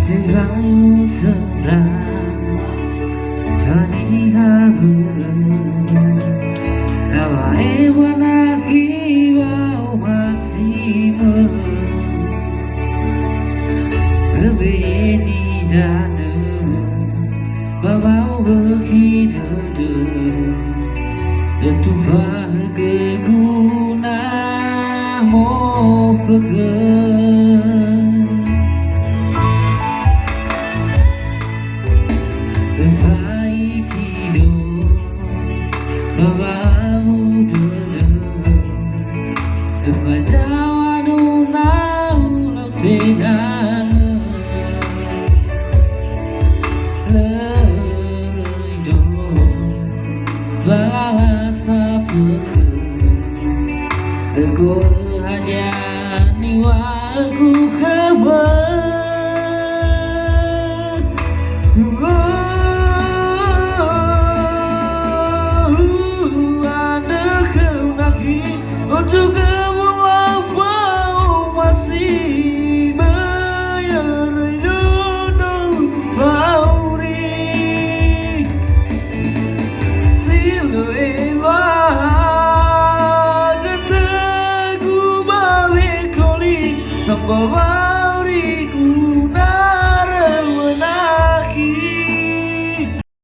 Terang serang kani habu nawa ewana hiwa masimo bebeni danu babau berhidup Tuhan keguna mo baik hidup bawamu dulu Fajawanu nau lau tenang Lerido balasa fuku Aku hanya niwaku kebal Untuk mewafau masih bayar dono fauri siluewa ketegu balik koli sambawa